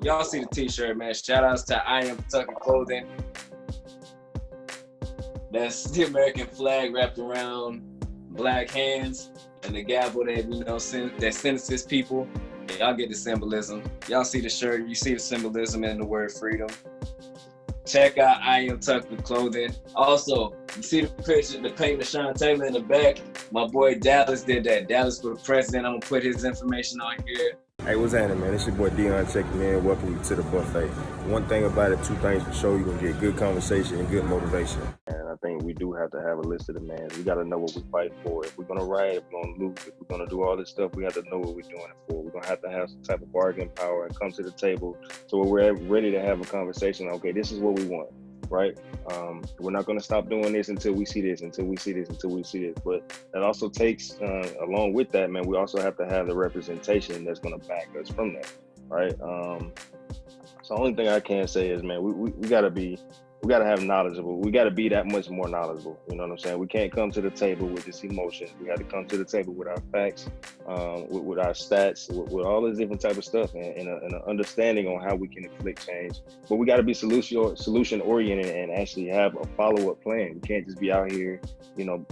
Y'all see the t-shirt, man. Shout outs to I Am Tucker Clothing. That's the American flag wrapped around black hands and the gavel that, that sentences people. Y'all get the symbolism. Y'all see the shirt, you see the symbolism in the word freedom. Check out I Am Tucker Clothing. Also, you see the picture, the paint of Sean Taylor in the back. My boy Dallas did that. Dallas for president. I'm gonna put his information on here. Hey, what's happening, man? It's your boy Dion checking in. Welcome you to the buffet. One thing about it, two things for sure, you're going to get good conversation and good motivation. And I think we do have to have a list of demands. We got to know what we're fighting for. If we're going to riot, if we're going to loot, if we're going to do all this stuff, we have to know what we're doing it for. We're going to have some type of bargaining power and come to the table so we're ready to have a conversation. Okay, this is what we want, right? We're not going to stop doing this until we see this, until we see this. But that also takes, along with that, man, we also have to have the representation that's going to back us from that, right? So the only thing I can say is, man, we got to have knowledgeable. We got to be that much more knowledgeable. You know what I'm saying? We can't come to the table with this emotion. We got to come to the table with our facts, with our stats, with all this different type of stuff, and an understanding on how we can inflict change. But we got to be solution oriented and actually have a follow up plan. We can't just be out here,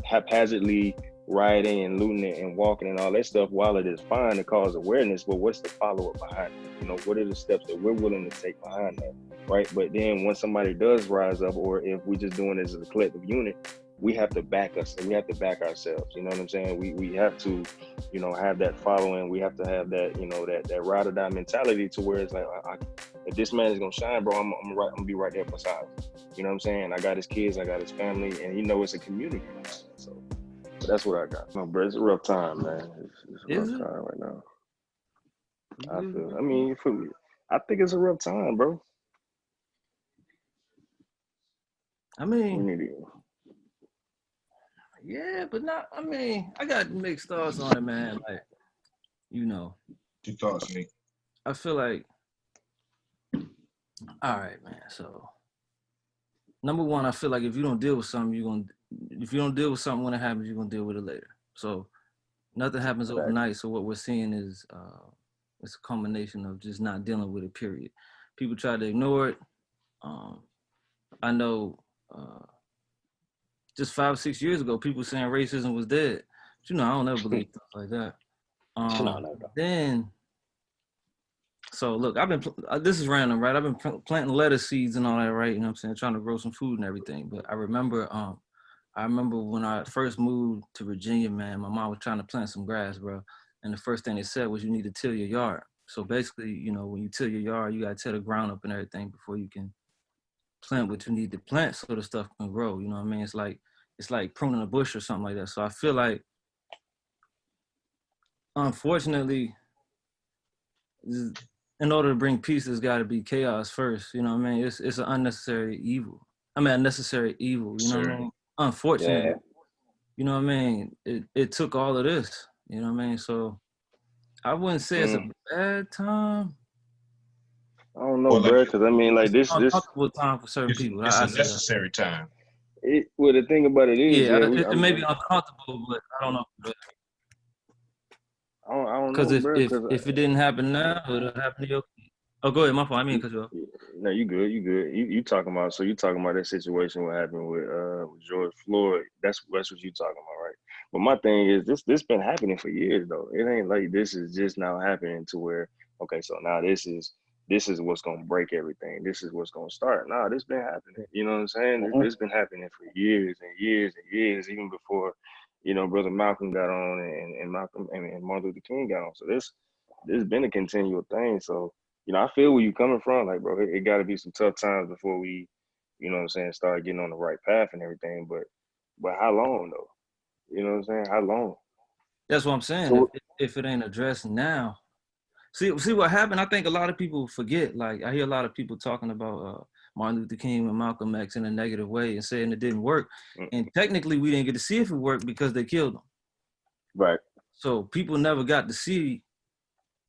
haphazardly rioting and looting and walking and all that stuff. While it is fine to cause awareness, but what's the follow up behind it? What are the steps that we're willing to take behind that? Right. But then when somebody does rise up, or if we're just doing this as a collective unit, we have to back us and we have to back ourselves. You know what I'm saying? We have to, have that following. We have to have that, that ride or die mentality to where it's like, if this man is going to shine, bro, I'm gonna be right there beside him. You know what I'm saying? I got his kids, I got his family, and it's a community. So that's what I got. No, bro, it's a rough time, man. It's a rough time right now. I think it's a rough time, bro. Yeah, but not. I got mixed thoughts on it, man. Like, Your thoughts, Nick? I feel like, all right, man. So, number one, I feel like if you don't deal with something, if you don't deal with something when it happens, you're gonna deal with it later. So, nothing happens overnight. So what we're seeing is it's a combination of just not dealing with it. Period. People try to ignore it. I know. Just 5 or 6 years ago, people saying racism was dead. But, I don't ever believe stuff like that. So look, this is random, right? I've been planting lettuce seeds and all that, right? You know what I'm saying? Trying to grow some food and everything. But I remember when I first moved to Virginia, man, my mom was trying to plant some grass, bro. And the first thing they said was you need to till your yard. So basically, when you till your yard, you got to till the ground up and everything before you can plant what you need to plant so the stuff can grow. You know what I mean? It's like pruning a bush or something like that. So I feel like, unfortunately, in order to bring peace, there's got to be chaos first. You know what I mean? It's an unnecessary evil. A necessary evil. You know what I mean? Unfortunately, you know what I mean? It took all of this. You know what I mean? So I wouldn't say it's a bad time. I don't know, bro, because this uncomfortable time for certain people. It's a necessary time. The thing about it is, it may be uncomfortable, but I don't know. I don't know, because if it didn't happen now, it would happen to you. Oh, go ahead. My fault. I mean, because you. No, you good. You talking about that situation what happened with George Floyd. That's what you talking about, right? But my thing is this been happening for years though. It ain't like this is just now happening to where so now this is what's gonna break everything. This is what's gonna start. Nah, this been happening. You know what I'm saying? This been happening for years and years and years, even before Brother Malcolm got on and Malcolm and Martin Luther King got on. So this been a continual thing. So I feel where you coming from. Like, bro, it got to be some tough times before we, start getting on the right path and everything. But how long though? You know what I'm saying? How long? That's what I'm saying. So, if it ain't addressed now, see what happened. I think a lot of people forget. Like, I hear a lot of people talking about Martin Luther King and Malcolm X in a negative way and saying it didn't work. And technically, we didn't get to see if it worked because they killed them. Right. So people never got to see.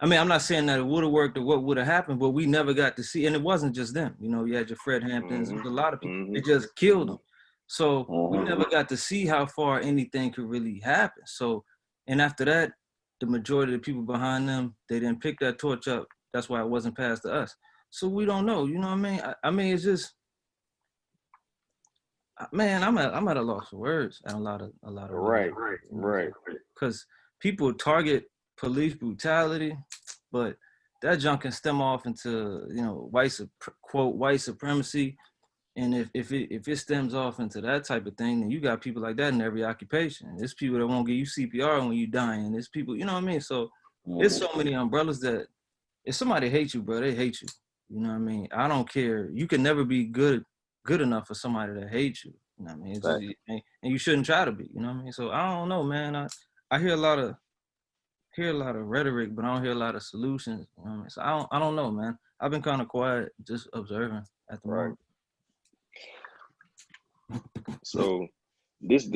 I'm not saying that it would have worked or what would have happened, but we never got to see. And it wasn't just them. You had your Fred Hamptons. There was a lot of people. They just killed them. So we never got to see how far anything could really happen. So, and after that, the majority of the people behind them, they didn't pick that torch up. That's why it wasn't passed to us. So we don't know. You know what I mean? I mean, it's just, man, I'm at a loss for words and a lot of Right. because people target police brutality, but that junk can stem off into, you know, white supremacy. And if it stems off into that type of thing, then you got people like that in every occupation. There's people that won't give you CPR when you dying. There's people, you know what I mean? So there's so many umbrellas that if somebody hates you, bro, they hate you. You know what I mean? I don't care. You can never be good enough for somebody that hates you. You know what I mean? It's just, and you shouldn't try to be. You know what I mean? So I don't know, man. I hear a lot of rhetoric, but I don't hear a lot of solutions. You know what I mean? So I don't know, man. I've been kind of quiet, just observing at the moment. So these are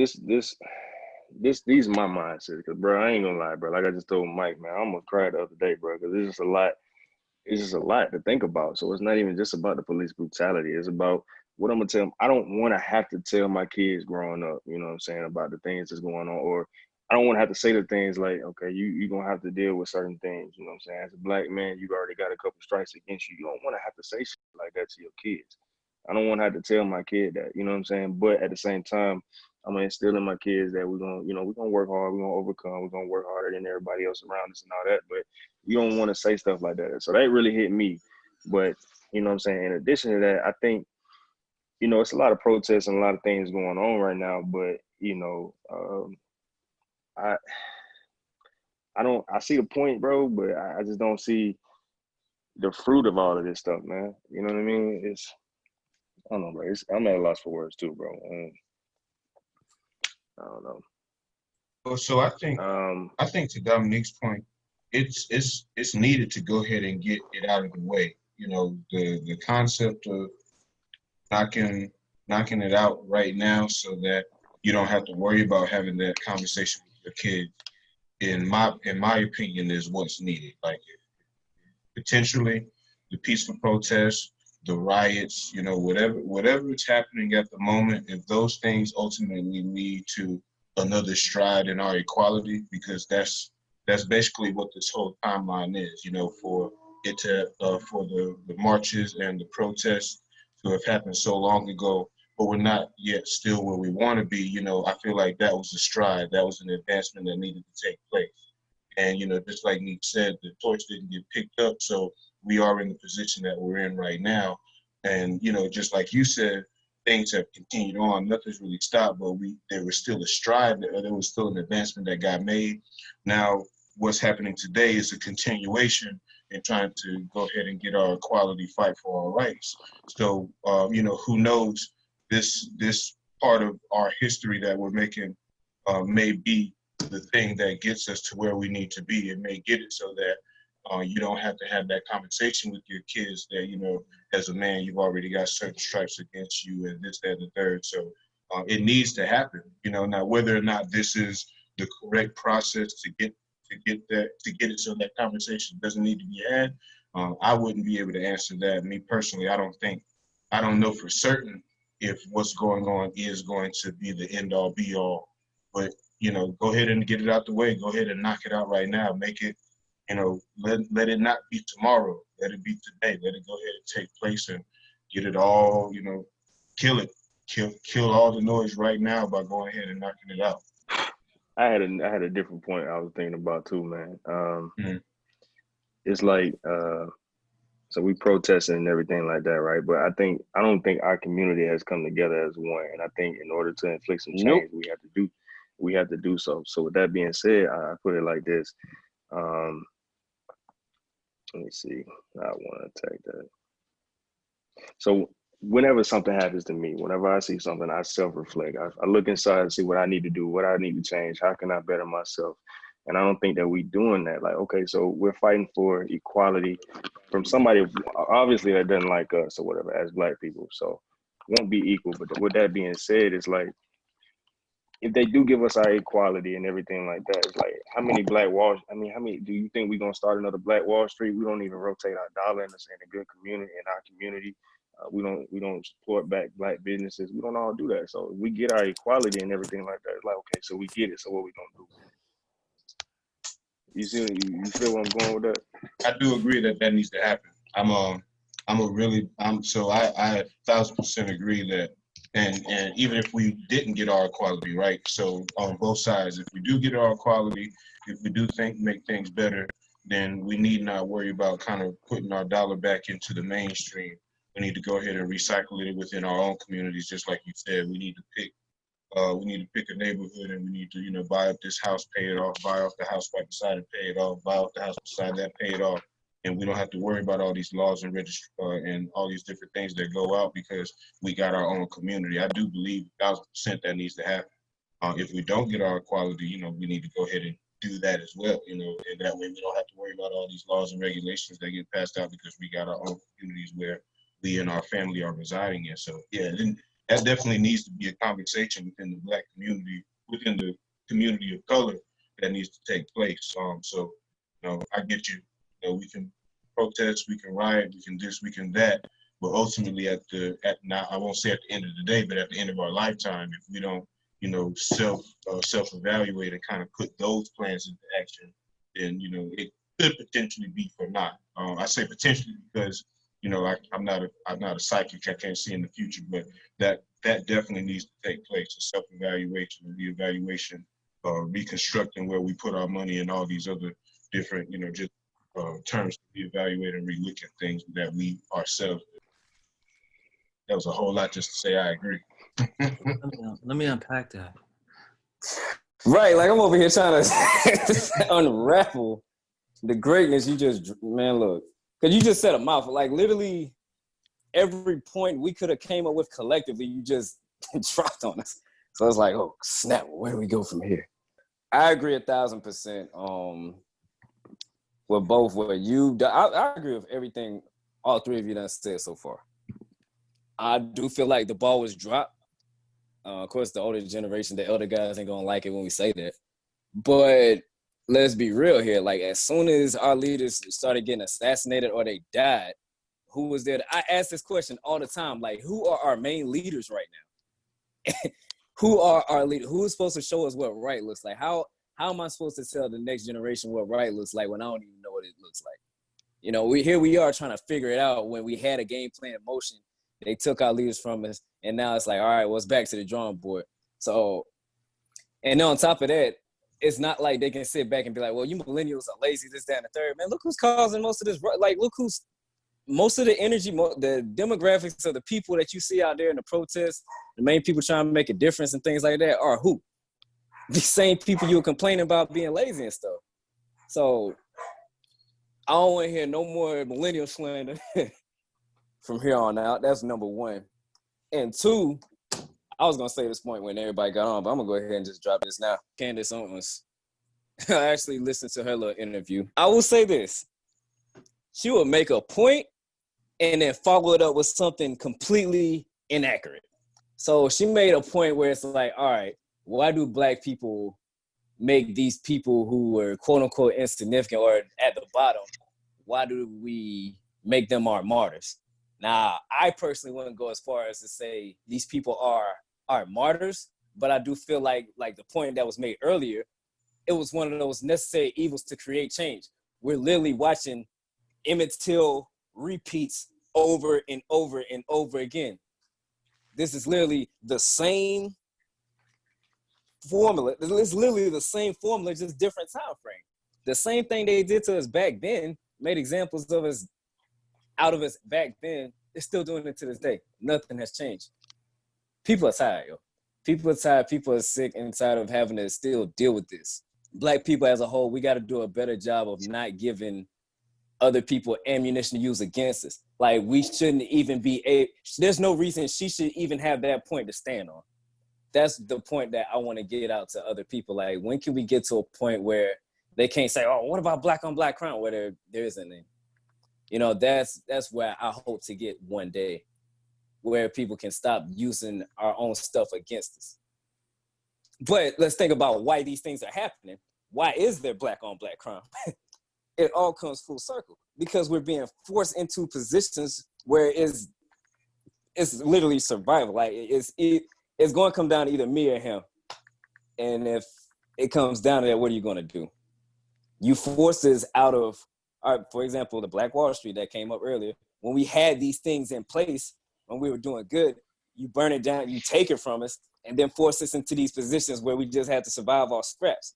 my mindset, because bro, I ain't gonna lie, bro. Like I just told Mike, man, I almost cried the other day, bro, because it's just a lot. It's just a lot to think about. So it's not even just about the police brutality. It's about what I'm gonna tell them. I don't want to have to tell my kids growing up, you know what I'm saying, about the things that's going on, or I don't want to have to say the things like, okay, you're gonna have to deal with certain things, you know what I'm saying? As a black man, you've already got a couple strikes against you. You don't want to have to say shit like that to your kids. I don't want to have to tell my kid that, you know what I'm saying? But at the same time, I'm gonna instill in my kids that we're gonna work hard, we're gonna overcome, we're gonna work harder than everybody else around us and all that. But you don't want to say stuff like that. So that really hit me. But you know what I'm saying? In addition to that, I think, you know, it's a lot of protests and a lot of things going on right now. But, you know, I see the point, bro, but I just don't see the fruit of all of this stuff, man. You know what I mean? I don't know, bro. I'm at a loss for words too, bro. I don't know. Well, so I think to Dominique's point, it's needed to go ahead and get it out of the way. You know, the concept of knocking it out right now so that you don't have to worry about having that conversation with your kids, in my opinion, is what's needed. Like, potentially the peaceful protests, the riots, you know, whatever is happening at the moment, if those things ultimately lead to another stride in our equality, because that's basically what this whole timeline is, you know, for it to for the marches and the protests to have happened so long ago, but we're not yet still where we want to be. You know, I feel like that was a stride, that was an advancement that needed to take place. And, you know, just like Nick said, the torch didn't get picked up, so we are in the position that we're in right now. And, you know, just like you said, things have continued on. Nothing's really stopped, but there was still a stride, there was still an advancement that got made. Now, what's happening today is a continuation in trying to go ahead and get our equality, fight for our rights. So, you know, who knows, this part of our history that we're making may be the thing that gets us to where we need to be. It may get it so that you don't have to have that conversation with your kids that, you know, as a man, you've already got certain strikes against you and this, that, and the third. So it needs to happen, you know. Now, whether or not this is the correct process to get it so that conversation doesn't need to be had, I wouldn't be able to answer that. Me personally, I don't know for certain if what's going on is going to be the end all be all, but, you know, go ahead and get it out the way. Go ahead and knock it out right now. Make it, you know, let it not be tomorrow. Let it be today. Let it go ahead and take place and get it all, you know, kill it. Kill all the noise right now by going ahead and knocking it out. I had a different point I was thinking about too, man. It's like, so we protesting and everything like that, right? But I don't think our community has come together as one. And I think in order to inflict some change, we have to do so. So with that being said, I put it like this. Let me see. I want to take that. So whenever something happens to me, whenever I see something, I self-reflect. I look inside and see what I need to do, what I need to change, how can I better myself? And I don't think that we're doing that. Like, okay, so we're fighting for equality from somebody obviously that doesn't like us or whatever as Black people. So won't be equal. But with that being said, it's like, if they do give us our equality and everything like that, it's like, how many how many do you think we're gonna start another Black Wall Street? We don't even rotate our dollar in a good community, in our community. We don't support Black businesses. We don't all do that. So if we get our equality and everything like that, it's like, okay, so we get it. So what we gonna do? You see, you feel where I'm going with that? I do agree that needs to happen. I 1,000% agree that, and even if we didn't get our equality, right? So on both sides, if we do get our equality, if we do make things better, then we need not worry about kind of putting our dollar back into the mainstream. We need to go ahead and recycle it within our own communities, just like you said. We need to pick a neighborhood, and we need to, buy up this house, pay it off, buy off the house right beside it, pay it off, buy off the house beside that, pay it off. And we don't have to worry about all these laws and and all these different things that go out because we got our own community. I do believe 1,000% that needs to happen. If we don't get our equality, we need to go ahead and do that as well, and that way we don't have to worry about all these laws and regulations that get passed out because we got our own communities where we and our family are residing in. So yeah, then that definitely needs to be a conversation within the Black community, within the community of color, that needs to take place. So, I get you. We can protest, we can riot, we can this, we can that, but ultimately now I won't say at the end of the day, but at the end of our lifetime, if we don't, self-evaluate and kind of put those plans into action, then it could potentially be for naught. I say potentially because I'm not a psychic. I can't see in the future, but that definitely needs to take place. A self-evaluation, a reevaluation, reconstructing where we put our money, and all these other different, just terms to reevaluate and relook at things that we ourselves do. That was a whole lot just to say I agree. Let me unpack that. Right, like I'm over here trying to unravel the greatness you just, man, look. Because you just said a mouthful. Like, literally, every point we could have came up with collectively, you just dropped on us. So it's like, oh, snap, where do we go from here? I agree 1,000% with both what you do. I agree with everything all three of you done said so far. I do feel like the ball was dropped. Of course, the older generation, the elder guys ain't going to like it when we say that. But let's be real here. Like, as soon as our leaders started getting assassinated or they died, who was there? I ask this question all the time. Like, who are our main leaders right now? Who are our leaders? Who is supposed to show us what right looks like? How am I supposed to tell the next generation what right looks like when I don't even know what it looks like? Here we are trying to figure it out when we had a game plan in motion. They took our leaders from us, and now it's like, all right, well, it's back to the drawing board. So, and then on top of that, it's not like they can sit back and be like, well, you millennials are lazy, this, that, and the third. Man, look who's causing most of this. Like, look who's most of the energy, the demographics of the people that you see out there in the protests, the main people trying to make a difference and things like that are who? The same people you were complaining about being lazy and stuff. So I don't want to hear no more millennial slander from here on out. That's number one. And two, I was going to say this point when everybody got on, but I'm going to go ahead and just drop this now. Candace Owens. I actually listened to her little interview. I will say this. She would make a point and then follow it up with something completely inaccurate. So she made a point where it's like, all right, why do Black people make these people who were quote unquote insignificant or at the bottom, why do we make them our martyrs? Now, I personally wouldn't go as far as to say these people are martyrs, but I do feel like the point that was made earlier, it was one of those necessary evils to create change. We're literally watching Emmett Till repeats over and over and over again. This is literally the same formula. It's literally the same formula, just different time frame. The same thing they did to us back then, made examples of us out of us back then, they're still doing it to this day. Nothing has changed. People are tired, yo. People are tired. People are sick and tired of having to still deal with this. Black people as a whole, we got to do a better job of not giving other people ammunition to use against us. Like, we shouldn't even there's no reason she should even have that point to stand on. That's the point that I want to get out to other people. Like, when can we get to a point where they can't say, oh, what about Black on Black crime, where there isn't any? That's where I hope to get one day, where people can stop using our own stuff against us. But let's think about why these things are happening. Why is there Black on Black crime? It all comes full circle because we're being forced into positions where it's literally survival. Like, it's going to come down to either me or him. And if it comes down to that, what are you going to do? You force this out of, for example, the Black Wall Street that came up earlier. When we had these things in place, when we were doing good, you burn it down, you take it from us, and then force us into these positions where we just have to survive off scraps.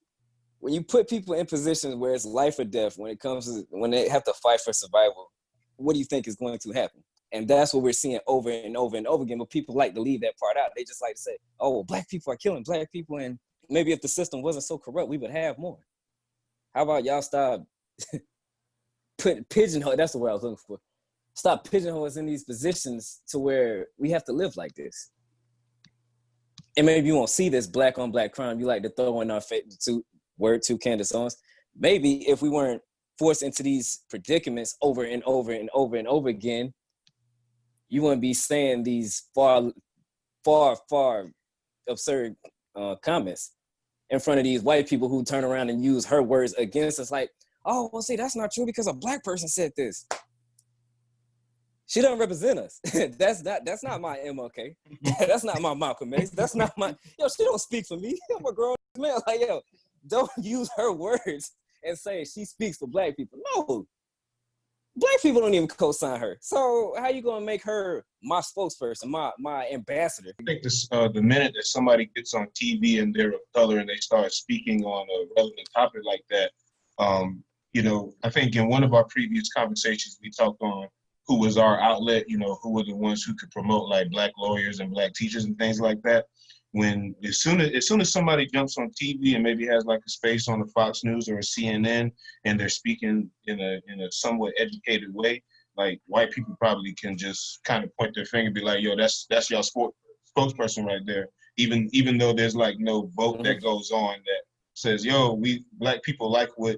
When you put people in positions where it's life or death, when they have to fight for survival, what do you think is going to happen? And that's what we're seeing over and over and over again. But people like to leave that part out. They just like to say, oh, well, black people are killing black people. And maybe if the system wasn't so corrupt, we would have more. How about y'all stop putting pigeonhole? That's the word I was looking for. Stop pigeonholing us in these positions to where we have to live like this. And maybe you won't see this black on black crime. You like to throw in our face to Candace Owens. Maybe if we weren't forced into these predicaments over and over and over and over again, you wouldn't be saying these far absurd comments in front of these white people who turn around and use her words against us. Like, oh, well, see, that's not true because a black person said this. She doesn't represent us. That's not my MLK. That's not my Malcolm X. That's not my, she don't speak for me. I'm a grown man. Like, don't use her words and say she speaks for black people. No, black people don't even co-sign her. So how you gonna make her my spokesperson, my ambassador? I think this, the minute that somebody gets on TV and they're of color and they start speaking on a relevant topic like that, I think in one of our previous conversations we talked on who was our outlet, who were the ones who could promote like black lawyers and black teachers and things like that. When as soon as somebody jumps on TV and maybe has like a space on the Fox News or a CNN and they're speaking in a somewhat educated way, like white people probably can just kind of point their finger and be like, yo, that's y'all spokesperson right there. Even though there's like no vote that goes on that says, yo, we black people like what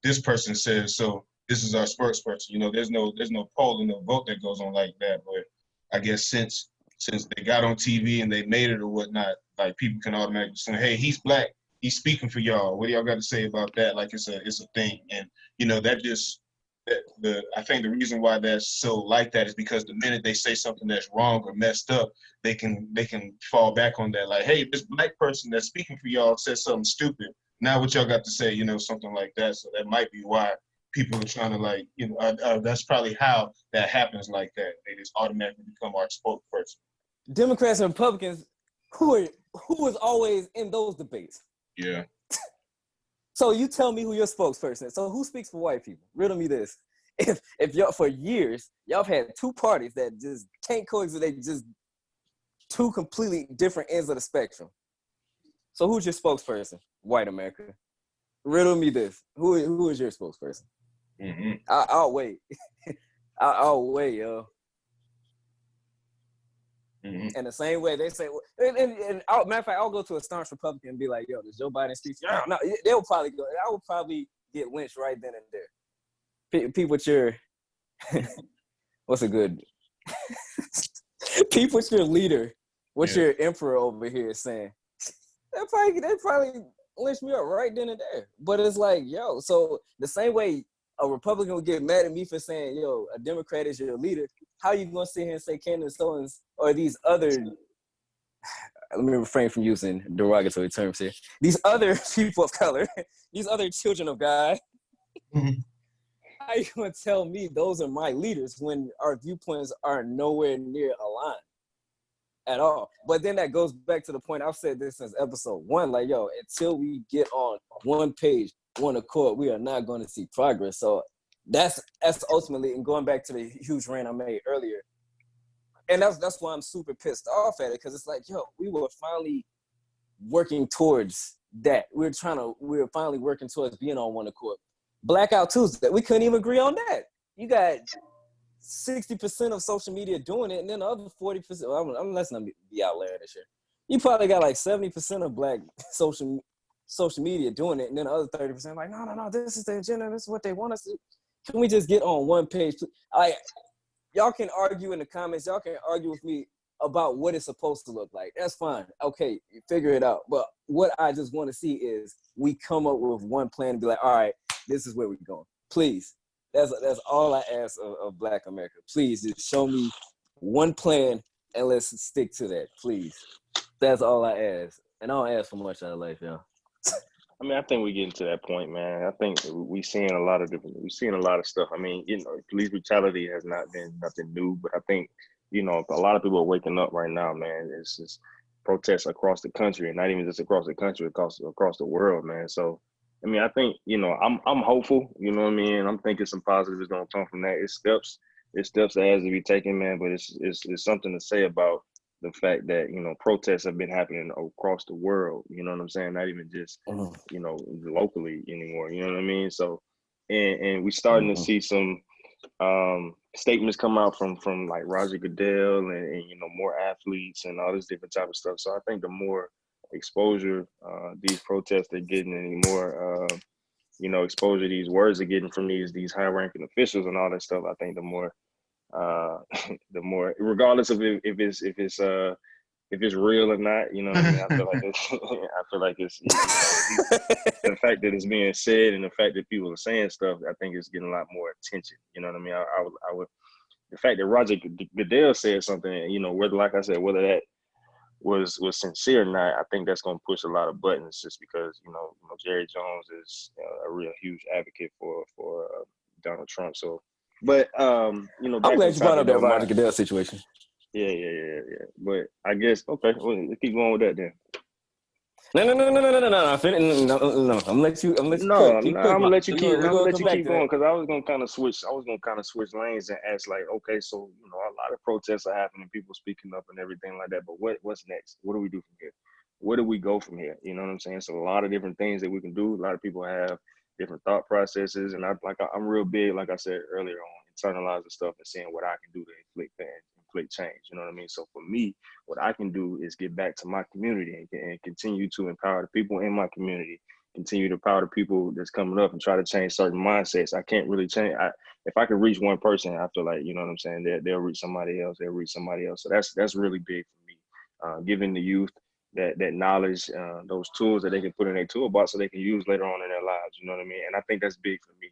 this person says, so this is our spokesperson. There's no poll and no vote that goes on like that. But I guess since they got on TV and they made it or whatnot, like people can automatically say, hey, he's black, he's speaking for y'all. What do y'all got to say about that? Like it's a thing. And I think the reason why that's so like that is because the minute they say something that's wrong or messed up, they can fall back on that. Like, hey, this black person that's speaking for y'all said something stupid. Now what y'all got to say, something like that. So that might be why people are trying to that's probably how that happens like that. They just automatically become our spokesperson. Democrats and Republicans, who is always in those debates? Yeah. So you tell me who your spokesperson is. So who speaks for white people? Riddle me this. If y'all, for years, y'all have had two parties that just can't coexist, they just two completely different ends of the spectrum. So who's your spokesperson? White America. Riddle me this. Who is your spokesperson? Mm-hmm. I'll wait. I'll wait, yo. Mm-hmm. In the same way, they say, matter of fact, I'll go to a staunch Republican and be like, yo, does Joe Biden speak? No, they'll probably go. I will probably get lynched right then and there. People with your, what's a good, people with your leader, what your emperor over here is saying. They probably lynch me up right then and there. But it's like, yo, so the same way a Republican would get mad at me for saying, yo, a Democrat is your leader, how are you going to sit here and say Candace Owens or these other, let me refrain from using derogatory terms here, these other people of color, these other children of God, how are you going to tell me those are my leaders when our viewpoints are nowhere near aligned at all? But then that goes back to the point, I've said this since episode 1, like, yo, until we get on one page, one accord, we are not going to see progress. So that's ultimately, and going back to the huge rant I made earlier, and that's why I'm super pissed off at it, because it's like, yo, we were finally working towards that. We were finally working towards being on one accord. Blackout Tuesday, we couldn't even agree on that. You got 60% of social media doing it, and then the other 40%, let's not be out there this year. You probably got like 70% of black social media doing it, and then the other 30% like, no, this is the agenda, this is what they want us to do. Can we just get on one page? Y'all can argue in the comments, y'all can argue with me about what it's supposed to look like. That's fine. Okay, figure it out. But what I just want to see is we come up with one plan and be like, all right, this is where we're going. Please. That's all I ask of Black America. Please just show me one plan and let's stick to that, please. That's all I ask. And I don't ask for much out of life, y'all. I mean, I think we're getting to that point, man. I think we're seeing a lot of stuff. I mean, police brutality has not been nothing new, but I think, a lot of people are waking up right now, man. It's just protests across the country, and not even just across the country, across the world, man. So, I mean, I think, I'm hopeful, you know what I mean? I'm thinking some positive is gonna come from that. It's steps that has to be taken, man, but it's something to say about the fact that, protests have been happening across the world, you know what I'm saying? Not even just, locally anymore, you know what I mean? So, and we starting to see some statements come out from like Roger Goodell and more athletes and all this different type of stuff. So I think the more exposure these protests are getting, and the more exposure these words are getting from these high ranking officials and all that stuff, I think the more regardless of if it's real or not, you know what I mean? I feel like it's the fact that it's being said and the fact that people are saying stuff, I think it's getting a lot more attention. You know what I mean? I would the fact that Roger Goodell said something, whether, like I said, whether that was sincere or not, I think that's going to push a lot of buttons, just because Jerry Jones is a real huge advocate for Donald Trump. So, but I'm glad you brought up that Roger Goodell situation. Yeah. But I guess let's keep going with that then. No. I'm gonna let you. I'm gonna let you keep going, because I was gonna kind of switch lanes and ask, like, okay, so a lot of protests are happening, people speaking up and everything like that. But what's next? What do we do from here? Where do we go from here? You know what I'm saying? So a lot of different things that we can do. A lot of people have different thought processes, and I'm real big, like I said earlier, on internalizing stuff and seeing what I can do to inflict change. You know what I mean? So for me, what I can do is get back to my community and continue to empower the people in my community, continue to empower the people that's coming up, and try to change certain mindsets. I can't really change. If I can reach one person, I feel like, you know what I'm saying, they'll reach somebody else. So that's really big for me. Giving the youth that knowledge, those tools that they can put in their toolbox so they can use later on in their lives. You know what I mean? And I think that's big for me.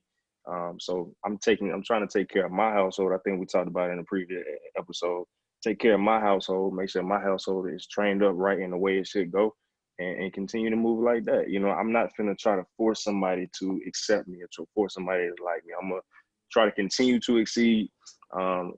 So I'm trying to take care of my household. I think we talked about it in a previous episode. Take care of my household, make sure my household is trained up right in the way it should go, and continue to move like that. I'm not finna try to force somebody to accept me or to force somebody to like me. I'm gonna try to continue to exceed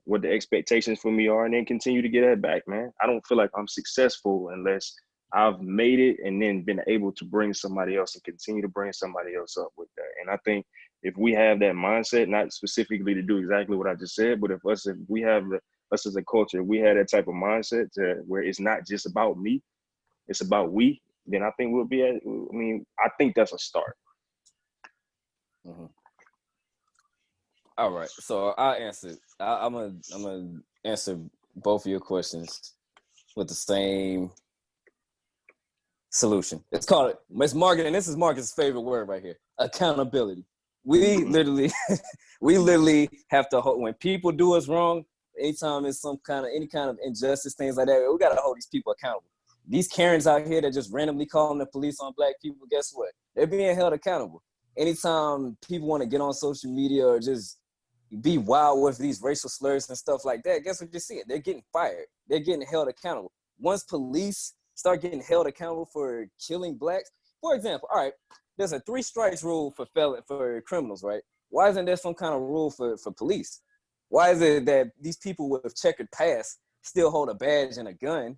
what the expectations for me are, and then continue to get that back, man. I don't feel like I'm successful unless I've made it and then been able to bring somebody else and continue to bring somebody else up with that. And I think if we have that mindset, not specifically to do exactly what I just said, but if we have us as a culture, we have that type of mindset to where it's not just about me, it's about we, then I think I think that's a start. Mm-hmm. All right, so I'll answer. I'm gonna answer both of your questions with the same solution. It's Marcus, and this is Marcus' favorite word right here: accountability. We literally have to hold, when people do us wrong, anytime it's any kind of injustice, things like that, we gotta hold these people accountable. These Karens out here that just randomly calling the police on black people, guess what? They're being held accountable. Anytime people want to get on social media or just be wild with these racial slurs and stuff like that, guess what you see? They're getting fired. They're getting held accountable. Once police start getting held accountable for killing blacks, for example, all right, there's a 3 strikes rule for criminals, right? Why isn't there some kind of rule for police? Why is it that these people with checkered past still hold a badge and a gun,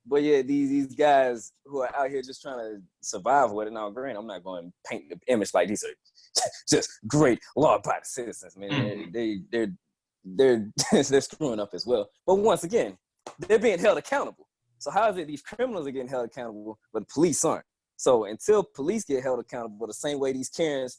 but yeah, these guys who are out here just trying to survive with it? Now, granted, I'm not going to paint the image like these are just great law-abiding citizens, man. They're screwing up as well. But once again, they're being held accountable. So how is it these criminals are getting held accountable, but the police aren't? So until police get held accountable the same way these Karens,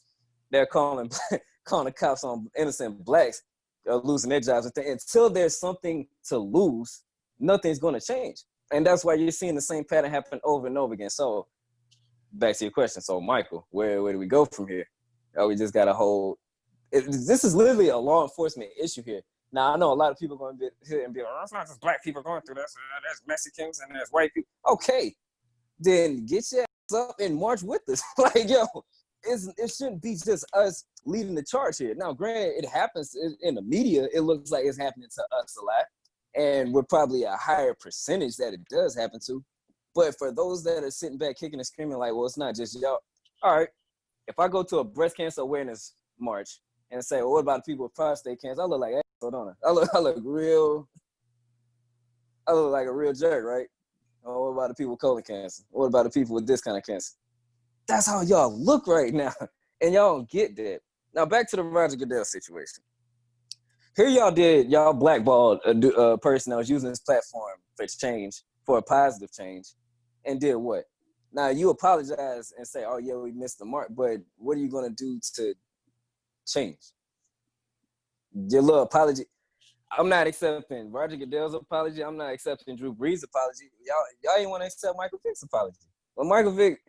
they're calling the cops on innocent blacks are losing their jobs, until there's something to lose, nothing's going to change. And that's why you're seeing the same pattern happen over and over again. So back to your question. So Michael, where do we go from here? We just got to hold. This is literally a law enforcement issue here. Now, I know a lot of people are going to be here and be like, oh, it's not just black people going through this. There's Mexicans and there's white people. Okay, then get your ass up and march with us. Like, yo, it shouldn't be just us leading the charge here. Now, granted, it happens in the media. It looks like it's happening to us a lot. And we're probably a higher percentage that it does happen to. But for those that are sitting back kicking and screaming like, well, it's not just y'all, all right, if I go to a breast cancer awareness march and say, well, what about people with prostate cancer? I look like asshole, don't I? I look like a real jerk, right? Oh, what about the people with colon cancer? What about the people with this kind of cancer? That's how y'all look right now. And y'all don't get that. Now back to the Roger Goodell situation. Here y'all blackballed a person that was using this platform for change, for a positive change, and did what? Now you apologize and say, oh yeah, we missed the mark, but what are you gonna do to change? Your little apology. I'm not accepting Roger Goodell's apology. I'm not accepting Drew Brees' apology. Y'all ain't want to accept Michael Vick's apology. Well, Michael Vick,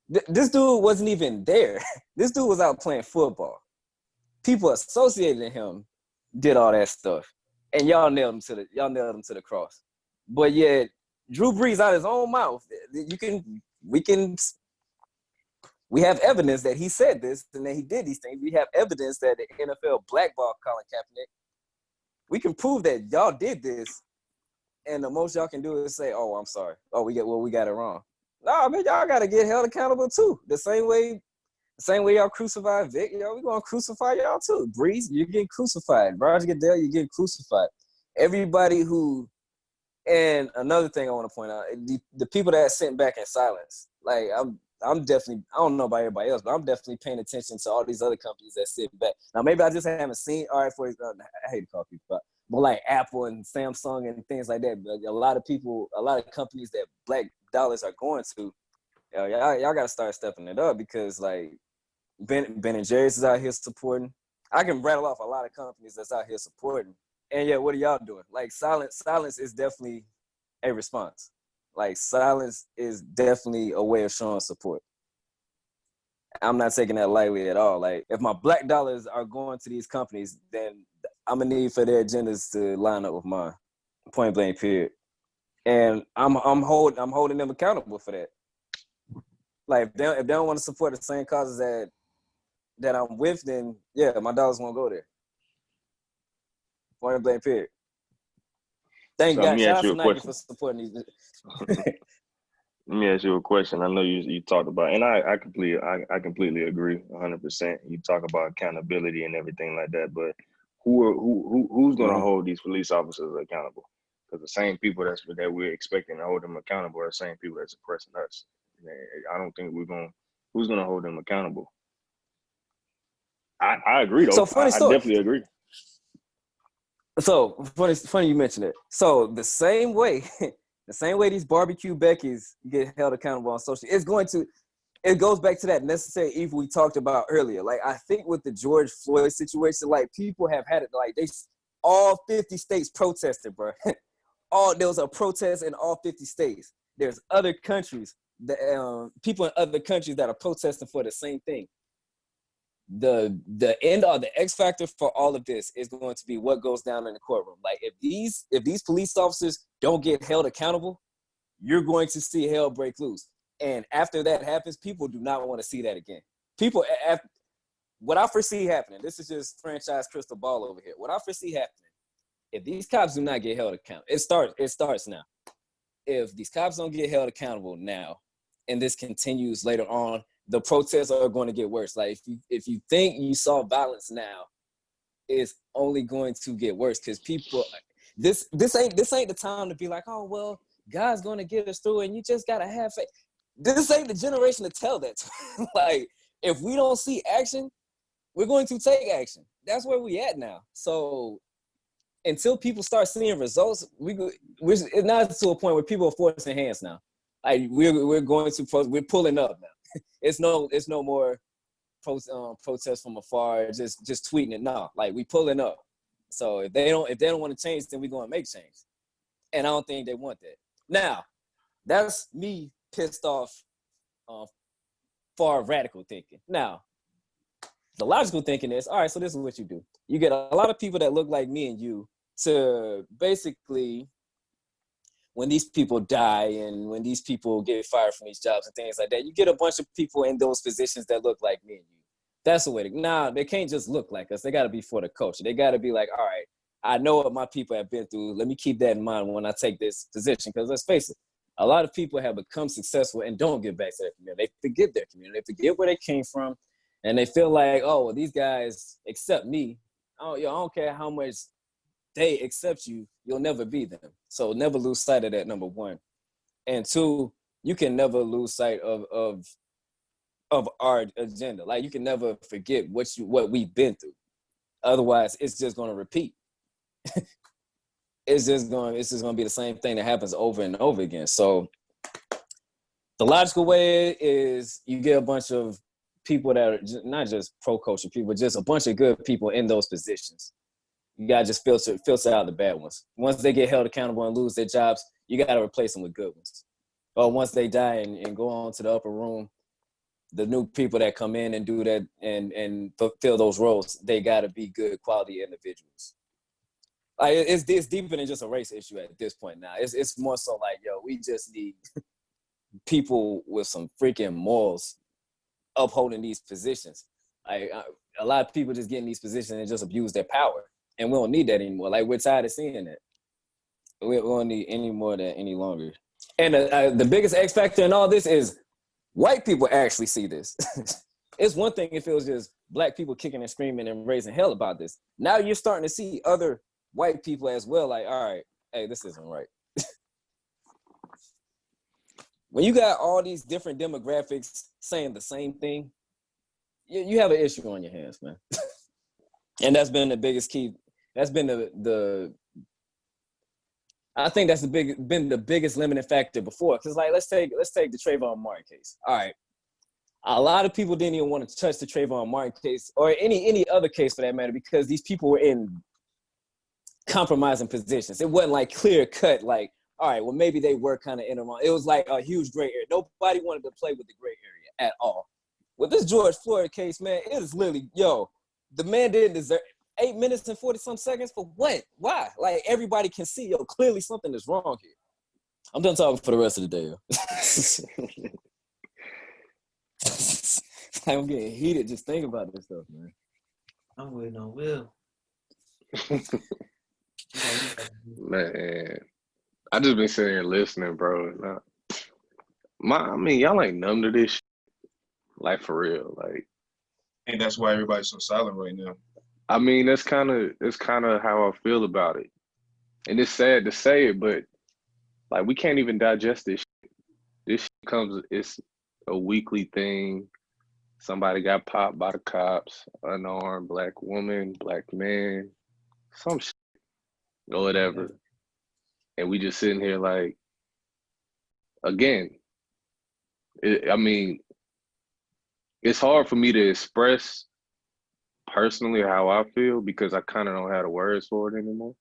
this dude wasn't even there. This dude was out playing football. People associated with him did all that stuff, and y'all nailed him to the cross. But yet, Drew Brees out his own mouth. We have evidence that he said this and that he did these things. We have evidence that the NFL blackballed Colin Kaepernick. We can prove that y'all did this, and the most y'all can do is say, "Oh, I'm sorry. Oh, we got it wrong." Nah, man, y'all gotta get held accountable too. The same way y'all crucified Vic, we gonna crucify y'all too. Breeze, you're getting crucified. Roger Goodell, you're getting crucified. Everybody who, and another thing I want to point out, the people that sitting back in silence. Like I'm definitely, I don't know about everybody else, but I'm definitely paying attention to all these other companies that sit back. Now, maybe I just haven't seen, all right, I hate to call people, but like Apple and Samsung and things like that. But a lot of companies that black dollars are going to, y'all got to start stepping it up, because like Ben and Jerry's is out here supporting. I can rattle off a lot of companies that's out here supporting. And yeah, what are y'all doing? Like silence is definitely a response. Like silence is definitely a way of showing support. I'm not taking that lightly at all. Like if my black dollars are going to these companies, then I'm gonna need for their agendas to line up with mine. Point blank, period. And I'm holding them accountable for that. Like if they don't want to support the same causes that I'm with, then yeah, my dollars won't go there. Point blank, period. Thank God. Shout out to Nike for supporting these. Let me ask you a question. I know you talked about, and I completely agree 100%. You talk about accountability and everything like that, but who's going to hold these police officers accountable? Because the same people that we're expecting to hold them accountable are the same people that's oppressing us. I don't think who's going to hold them accountable? I agree though. So funny story. I definitely agree. So funny you mentioned it. So the same way these barbecue Beckys get held accountable on social, it goes back to that necessary evil we talked about earlier. Like I think with the George Floyd situation, like people have had it, like all 50 states protested, bro. There was a protest in all 50 states. There's other countries, people in other countries that are protesting for the same thing. The end or the X factor for all of this is going to be what goes down in the courtroom. Like if these police officers don't get held accountable, you're going to see hell break loose. And after that happens, people do not want to see that again. What I foresee happening, this is just franchise crystal ball over here. What I foresee happening, if these cops do not get held accountable, it starts now. If these cops don't get held accountable now, and this continues later on, the protests are going to get worse. Like if you think you saw violence now, it's only going to get worse, because people, this ain't the time to be like, oh well, God's going to get us through, and you just gotta have faith. This ain't the generation to tell that to. Like if we don't see action, we're going to take action. That's where we at now. So until people start seeing results, we're not to a point where people are forcing hands now. Like we're pulling up now. It's no more protest from afar, just tweeting it. No, like we pulling up. So if they don't want to change, then we're going to make change. And I don't think they want that. Now, that's me pissed off, far radical thinking. Now, the logical thinking is, all right, so this is what you do. You get a lot of people that look like me and you to basically, when these people die and when these people get fired from these jobs and things like that, you get a bunch of people in those positions that look like me and you. That's the way they can't just look like us. They got to be for the culture. They got to be like, all right, I know what my people have been through. Let me keep that in mind when I take this position. Because let's face it, a lot of people have become successful and don't give back to their community. They forget their community. They forget where they came from. And they feel like, oh, well, these guys accept me. I don't care how much they accept you, you'll never be them. So never lose sight of that, number one. And two, you can never lose sight of our agenda. Like, you can never forget what we've been through. Otherwise, it's just going to repeat. It's just going to be the same thing that happens over and over again. So the logical way is you get a bunch of people that are not just pro-culture people, just a bunch of good people in those positions. You got to just filter out the bad ones. Once they get held accountable and lose their jobs, you got to replace them with good ones. Or once they die and go on to the upper room, the new people that come in and do that and fulfill those roles, they got to be good quality individuals. Like, it's deeper than just a race issue at this point now. It's more so like, yo, we just need people with some freaking morals upholding these positions. Like, a lot of people just get in these positions and just abuse their power. And we don't need that anymore. Like, we're tired of seeing that. We don't need any more of that any longer. And the biggest X factor in all this is white people actually see this. It's one thing if it was just black people kicking and screaming and raising hell about this. Now you're starting to see other white people as well, like, all right, hey, this isn't right. When you got all these different demographics saying the same thing, you have an issue on your hands, man. And that's been the biggest key. That's been I think that's been the biggest limiting factor before. Because, like, let's take the Trayvon Martin case. All right, a lot of people didn't even want to touch the Trayvon Martin case or any other case for that matter because these people were in compromising positions. It wasn't like clear cut, like, all right, well, maybe they were kind of in the wrong. It was like a huge gray area. Nobody wanted to play with the gray area at all. With this George Floyd case, man, it is literally, the man didn't deserve 8 minutes and 40-some seconds for what? Why? Like, everybody can see, clearly something is wrong here. I'm done talking for the rest of the day, I'm getting heated just thinking about this stuff, man. I'm waiting on Will. Man, I just been sitting here listening, bro. Y'all ain't numb to this shit. Like, for real. Like, And that's why everybody's so silent right now. I mean, that's kind of how I feel about it. And it's sad to say it, but like, we can't even digest this shit. This shit it's a weekly thing. Somebody got popped by the cops, unarmed black woman, black man, some shit, or whatever. And we just sitting here like, again, it's hard for me to express personally how I feel because I kind of don't have the words for it anymore.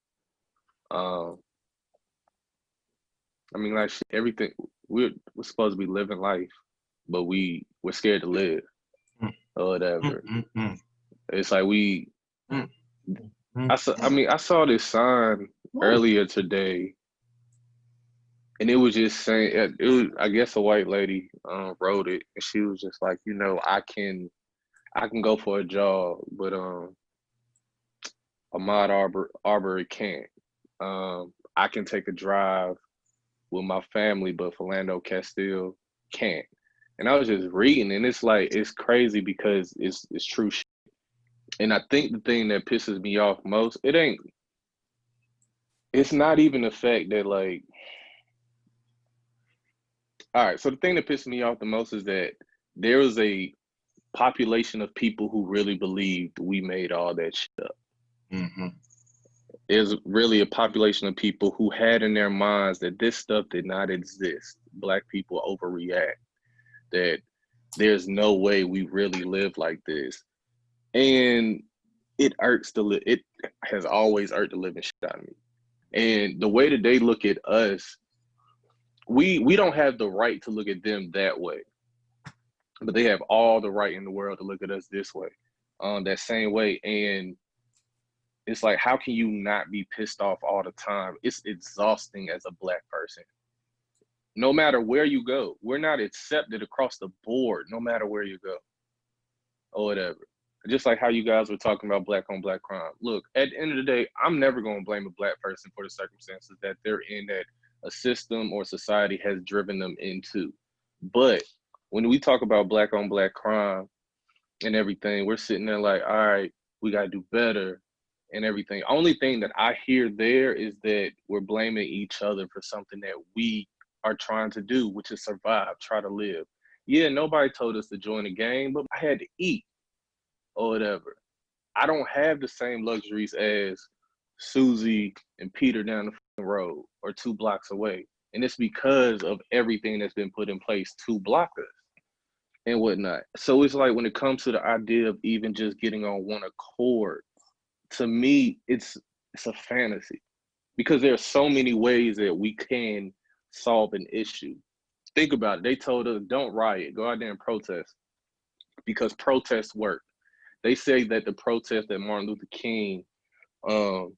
Like, everything, we're supposed to be living life, but we're scared to live or whatever. It's like I saw this sign earlier today, and it was just saying, I guess a white lady wrote it, and she was just like, I can go for a jog, but Ahmaud Arbery can't. I can take a drive with my family, but Philando Castile can't. And I was just reading, and it's like, it's crazy because it's true shit. And I think the thing that pisses me off most, it's not even the fact that, like, all right, so the thing that pissed me off the most is that there was a population of people who really believed we made all that shit up. Mm-hmm. There's really a population of people who had in their minds that this stuff did not exist. Black people overreact, that there's no way we really live like this. And it has always irked the living shit out of me. And the way that they look at us, we don't have the right to look at them that way. But they have all the right in the world to look at us this way, that same way. And it's like, how can you not be pissed off all the time? It's exhausting as a Black person. No matter where you go, we're not accepted across the board, no matter where you go or whatever. Just like how you guys were talking about Black on Black crime. Look, at the end of the day, I'm never going to blame a Black person for the circumstances that they're in, that a system or society has driven them into. But when we talk about black on black crime and everything, we're sitting there like, all right, we got to do better and everything. Only thing that I hear there is that we're blaming each other for something that we are trying to do, which is survive, try to live. Yeah, nobody told us to join the game, but I had to eat or whatever. I don't have the same luxuries as Susie and Peter down the road or 2 blocks away. And it's because of everything that's been put in place to block us and whatnot. So it's like when it comes to the idea of even just getting on one accord, to me, it's a fantasy because there are so many ways that we can solve an issue. Think about it. They told us don't riot, go out there and protest because protests work. They say that the protest that Martin Luther King, and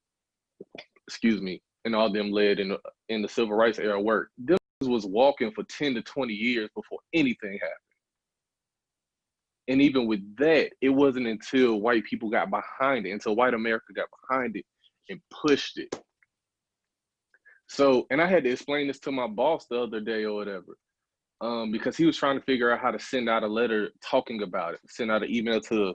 all them led in the civil rights era worked. Them was walking for 10 to 20 years before anything happened. And even with that, it wasn't until white people got behind it, until white America got behind it and pushed it. So, and I had to explain this to my boss the other day or whatever, because he was trying to figure out how to send out a letter talking about it, send out an email to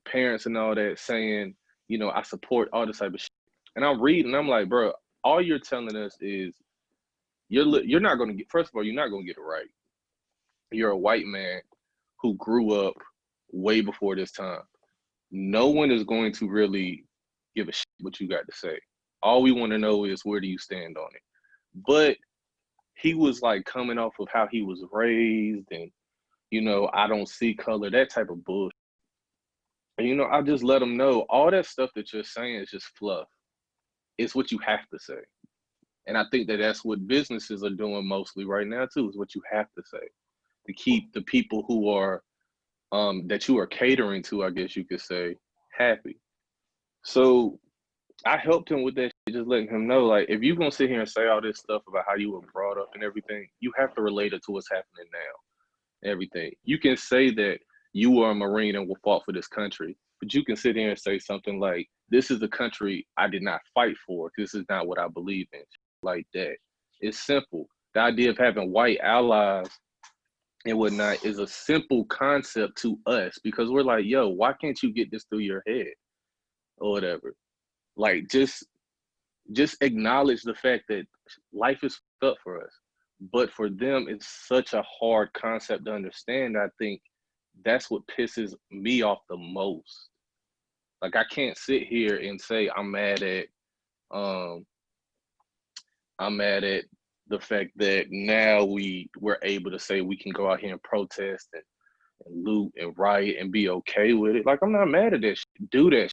parents and all that saying, you know, I support all this type of shit. And I'm reading, I'm like, bro, all you're telling us is you're not going to get, first of all, you're not going to get it right. You're a white man who grew up way before this time. No one is going to really give a shit what you got to say. All we want to know is where do you stand on it? But he was like coming off of how he was raised and, you know, I don't see color, that type of bullshit. And, you know, I just let him know all that stuff that you're saying is just fluff. It's what you have to say. And I think that that's what businesses are doing mostly right now too, is what you have to say to keep the people who are, that you are catering to, I guess you could say, happy. So I helped him with that shit, just letting him know, like, if you're going to sit here and say all this stuff about how you were brought up and everything, you have to relate it to what's happening now, everything. You can say that you were a Marine and fought for this country, but you can sit here and say something like, this is a country I did not fight for. This is not what I believe in. Like that. It's simple. The idea of having white allies and whatnot is a simple concept to us because we're like, yo, why can't you get this through your head or whatever? Like, just acknowledge the fact that life is fucked up for us. But for them, it's such a hard concept to understand. I think that's what pisses me off the most. Like, I can't sit here and say I'm mad at the fact that now we're able to say we can go out here and protest and loot and riot and be okay with it. Like, I'm not mad at that shit. Do that shit.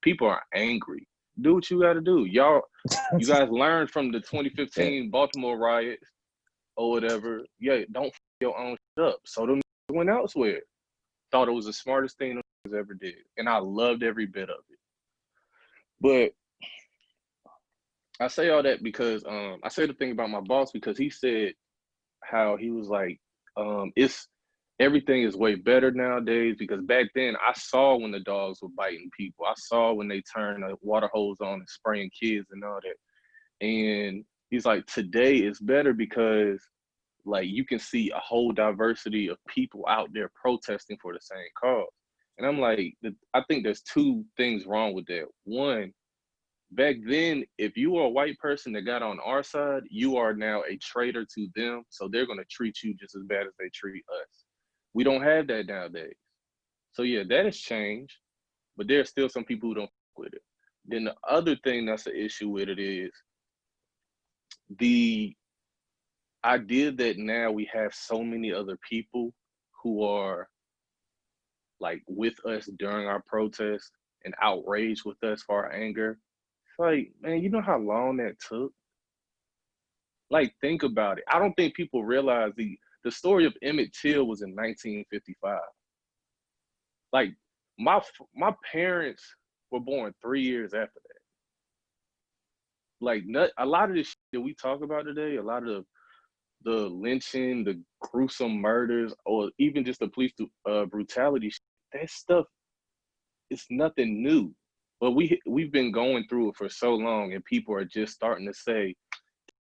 People are angry. Do what you got to do. You guys learned from the 2015 Baltimore Riots or whatever. Yeah, don't f your own shit up. So them went elsewhere. Thought it was the smartest thing them ever did. And I loved every bit of it. But I say all that because I say the thing about my boss because he said how he was like, it's everything is way better nowadays because back then I saw when the dogs were biting people. I saw when they turned the water hose on and spraying kids and all that. And he's like, today is better because like you can see a whole diversity of people out there protesting for the same cause. And I'm like, I think there's 2 things wrong with that. One, back then, if you were a white person that got on our side, you are now a traitor to them. So they're going to treat you just as bad as they treat us. We don't have that nowadays. So yeah, that has changed, but there's still some people who don't fuck with it. Then the other thing that's an issue with it is the idea that now we have so many other people who are like with us during our protest and outraged with us for our anger. Like, man, you know how long that took? Like, think about it. I don't think people realize the story of Emmett Till was in 1955. Like, my parents were born 3 years after that. Like, a lot of this shit that we talk about today, a lot of the lynching, the gruesome murders, or even just the police brutality, that stuff is nothing new. But we've been going through it for so long, and people are just starting to say,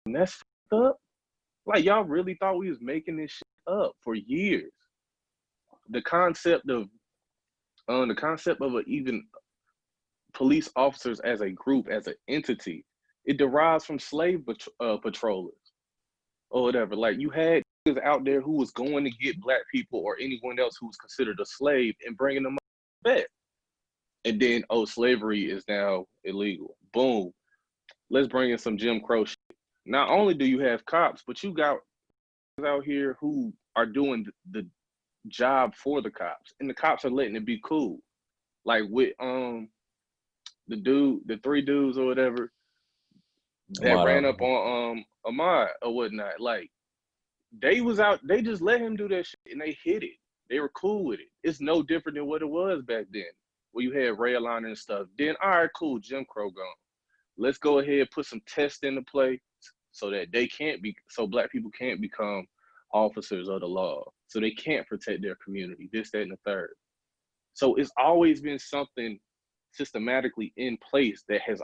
that's fucked up. Like, y'all really thought we was making this shit up for years. The concept of even police officers as a group, as an entity, it derives from slave patrollers or whatever. Like, you had niggas out there who was going to get black people or anyone else who was considered a slave and bringing them back. And then, slavery is now illegal. Boom. Let's bring in some Jim Crow shit. Not only do you have cops, but you got out here who are doing the job for the cops, and the cops are letting it be cool. Like with the three dudes or whatever that ran up on Ahmad or whatnot. Like, they was out, they just let him do that shit and they hit it. They were cool with it. It's no different than what it was back then, where you had redlining and stuff. Then, all right, cool, Jim Crow gone. Let's go ahead and put some tests into play so that so black people can't become officers of the law, so they can't protect their community, this, that, and the third. So it's always been something systematically in place that has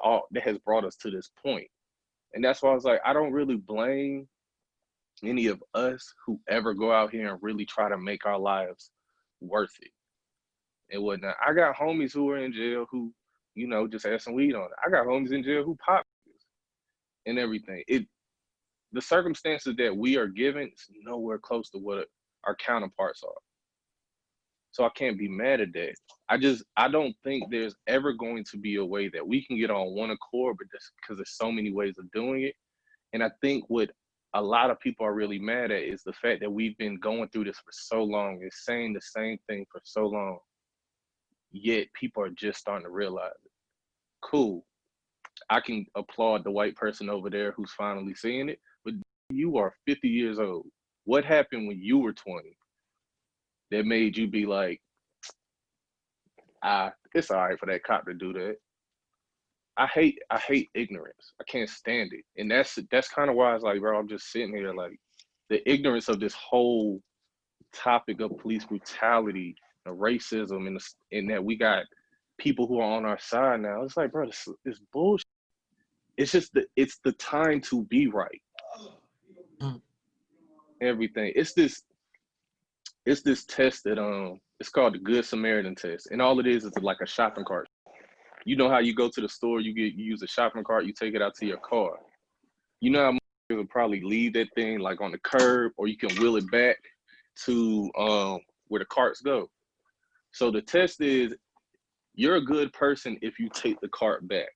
brought us to this point. And that's why I was like, I don't really blame any of us who ever go out here and really try to make our lives worth it and whatnot. I got homies who are in jail who, just had some weed on it. I got homies in jail who pop and everything. The circumstances that we are given is nowhere close to what our counterparts are. So I can't be mad at that. I don't think there's ever going to be a way that we can get on one accord, but just because there's so many ways of doing it. And I think what a lot of people are really mad at is the fact that we've been going through this for so long and saying the same thing for so long, yet people are just starting to realize it. Cool. I can applaud the white person over there who's finally seeing it, but you are 50 years old. What happened when you were 20 that made you be like, it's all right for that cop to do that? I hate ignorance. I can't stand it. And that's kind of why it's like, bro, I'm just sitting here like, the ignorance of this whole topic of police brutality and racism, and that we got people who are on our side now. It's like, bro, it's bullshit. It's just it's the time to be right. Everything. It's this test that it's called the Good Samaritan test, and all it is like a shopping cart. You know how you go to the store, you use a shopping cart, you take it out to your car. You know how you would probably leave that thing like on the curb, or you can wheel it back to where the carts go. So the test is, you're a good person if you take the cart back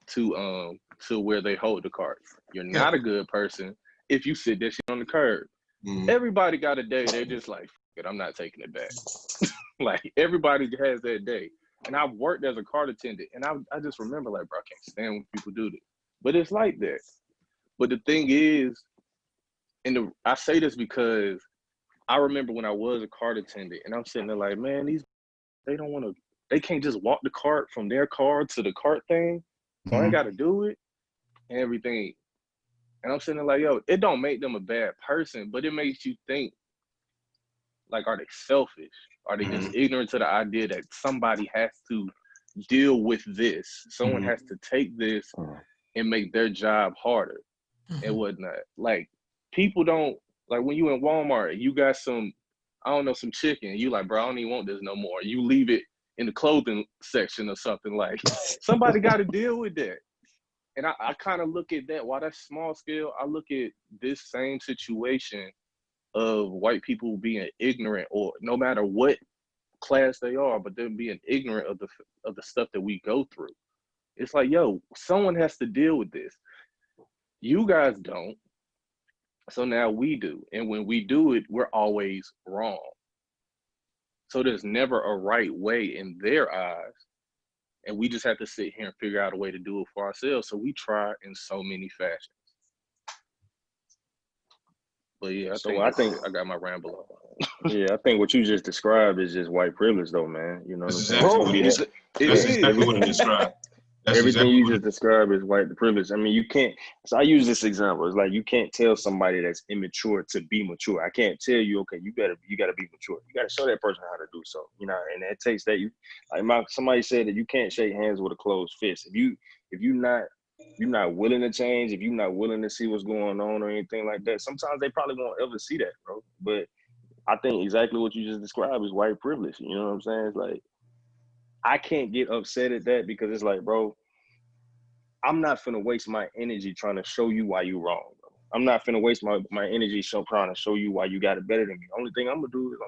to where they hold the carts. You're not a good person if you sit that shit on the curb. Everybody got a day, they're just like, fuck it, I'm not taking it back. Like, everybody has that day. And I've worked as a cart attendant, and I just remember, like, bro, I can't stand when people do this. But it's like that. But the thing is, I say this because I remember when I was a cart attendant, and I'm sitting there like, man, they can't just walk the cart from their car to the cart thing. So I ain't got to do it and everything. And I'm sitting there like, yo, it don't make them a bad person, but it makes you think, like, are they selfish? Are they just ignorant to the idea that somebody has to deal with this? Someone has to take this and make their job harder and whatnot. Like, people don't, like, when you in Walmart, you got some chicken, you like, bro, I don't even want this no more. You leave it in the clothing section or something. Like, somebody got to deal with that. And I kind of look at that, while that's small scale, I look at this same situation of white people being ignorant, or no matter what class they are, but them being ignorant of the stuff that we go through. It's like, yo, someone has to deal with this. You guys don't. So now we do. And when we do it, we're always wrong. So there's never a right way in their eyes. And we just have to sit here and figure out a way to do it for ourselves. So we try in so many fashions. But yeah, I think I got my ramble on. Yeah, I think what you just described is just white privilege, though, man. You know what I'm saying? That's exactly what he described. That's Everything exactly you what just described is white privilege. I mean, you can't. So I use this example. It's like you can't tell somebody that's immature to be mature. I can't tell you, okay, you gotta be mature. You gotta show that person how to do so. You know, and it takes that. Somebody said that you can't shake hands with a closed fist. If you're not willing to change, if you're not willing to see what's going on or anything like that, sometimes they probably won't ever see that, bro. But I think exactly what you just described is white privilege. You know what I'm saying? It's like I can't get upset at that because it's like, bro, I'm not finna waste my energy trying to show you why you wrong, bro. I'm not finna waste my energy trying to show you why you got it better than me. Only thing I'm gonna do is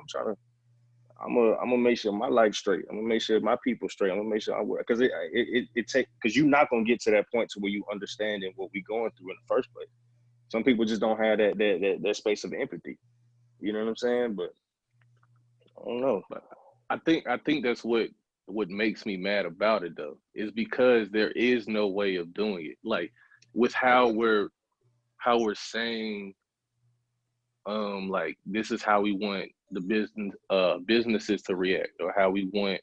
I'm gonna make sure my life's straight. I'm gonna make sure my people's straight. I'm gonna make sure I work because because you're not gonna get to that point to where you understanding what we going through in the first place. Some people just don't have that space of empathy. You know what I'm saying? But I don't know. I think that's what makes me mad about it though, is because there is no way of doing it. Like with how we're saying, like this is how we want the businesses to react, or how we want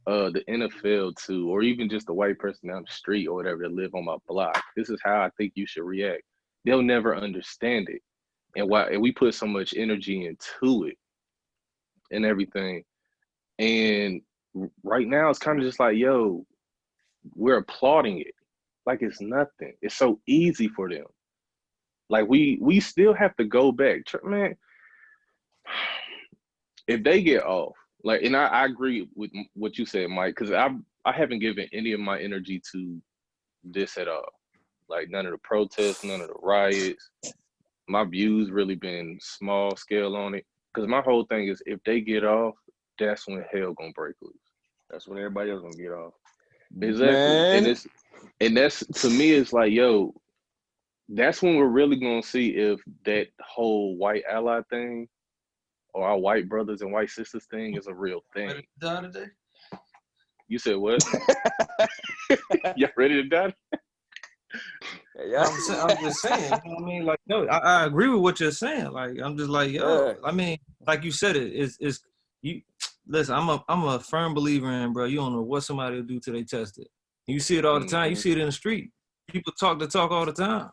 the NFL to, or even just the white person down the street or whatever that live on my block. This is how I think you should react. They'll never understand it, and we put so much energy into it and everything. And right now it's kind of just like, yo, we're applauding it like it's nothing. It's so easy for them. Like we still have to go back, man. If they get off, like, and I agree with what you said, Mike, because I haven't given any of my energy to this at all. Like none of the protests, none of the riots. My views really been small scale on it. Because my whole thing is, if they get off, that's when hell gonna break loose. That's when everybody else gonna get off. Exactly. Man. And that's to me, it's like, yo, that's when we're really gonna see if that whole white ally thing or our white brothers and white sisters thing is a real thing. Ready to die today? You said what? You ready to die? Yeah. I'm just saying, you know what I mean? Like, no, I agree with what you're saying. Like, I'm just like, yo, I mean, like you said, it's you. Listen, I'm a firm believer in, bro. You don't know what somebody will do till they test it. You see it all the time. You see it in the street. People talk the talk all the time,